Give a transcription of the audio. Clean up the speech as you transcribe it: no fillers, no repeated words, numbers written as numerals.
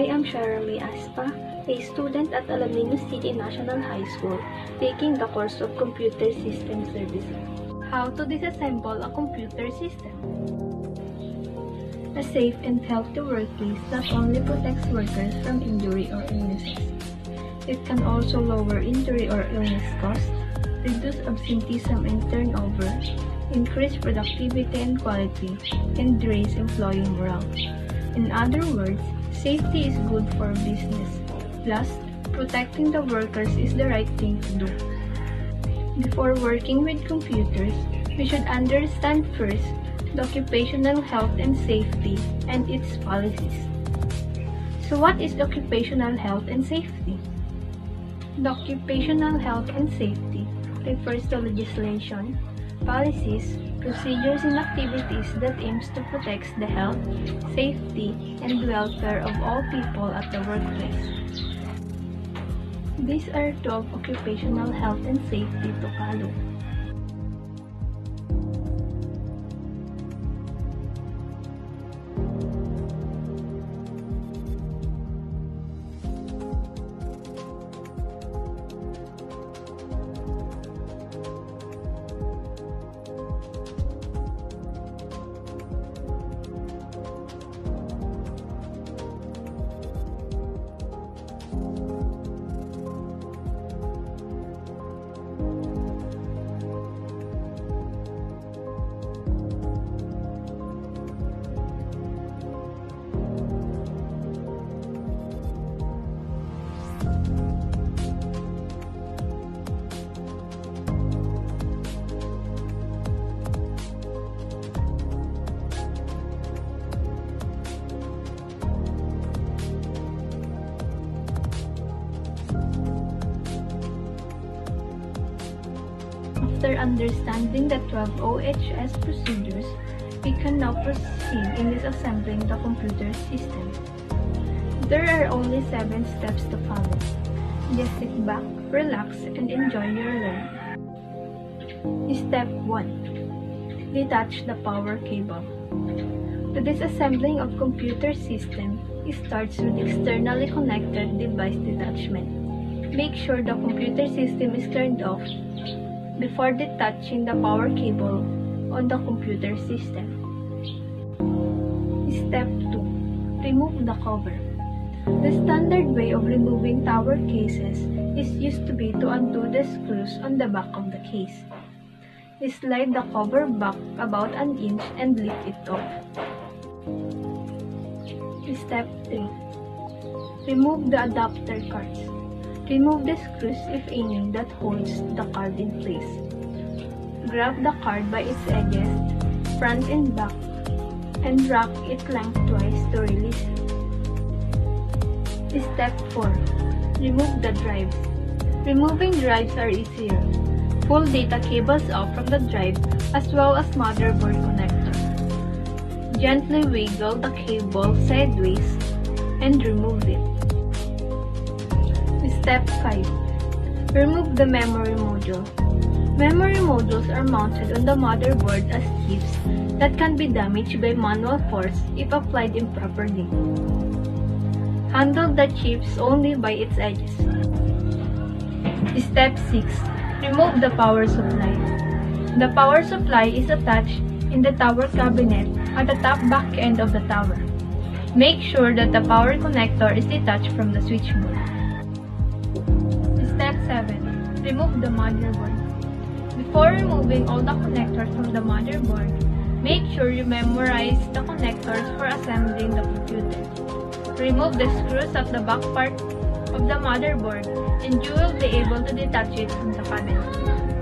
I am Shaira Aspa, a student at Alaminos City National High School, taking the course of Computer System Services. How to disassemble a computer system. A safe and healthy workplace not only protects workers from injury or illnesses, it can also lower injury or illness costs, reduce absenteeism and turnover, increase productivity and quality, and raise employee morale. In other words, safety is good for business. Plus, protecting the workers is the right thing to do. Before working with computers, we should understand first the occupational health and safety and its policies. So what is occupational health and safety? The occupational health and safety refers to legislation, policies, procedures and activities that aims to protect the health, safety, and welfare of all people at the workplace. These are 12 occupational health and safety to follow. After understanding the 12 OHS procedures, we can now proceed in disassembling the computer system. There are only 7 steps to follow. Just sit back, relax, and enjoy your learning. Step 1. Detach the power cable. The disassembling of computer system starts with externally connected device detachment. Make sure the computer system is turned off before detaching the power cable on the computer system. Step 2. Remove the cover. The standard way of removing tower cases is used to be to undo the screws on the back of the case. Slide the cover back about an inch and lift it off. Step 3. Remove the adapter cards. Remove the screws, if any, that holds the card in place. Grab the card by its edges, front and back, and rock it lengthwise to release it. Step 4. Remove the drives. Removing drives are easier. Pull data cables off from the drive as well as motherboard connector. Gently wiggle the cable sideways and remove it. Step 5. Remove the memory module. Memory modules are mounted on the motherboard as chips that can be damaged by manual force if applied improperly. Handle the chips only by its edges. Step 6. Remove the power supply. The power supply is attached in the tower cabinet at the top back end of the tower. Make sure that the power connector is detached from the switchboard. Step 7. Remove the motherboard. Before removing all the connectors from the motherboard, make sure you memorize the connectors for assembling the computer. Remove the screws at the back part of the motherboard and you will be able to detach it from the cabinet.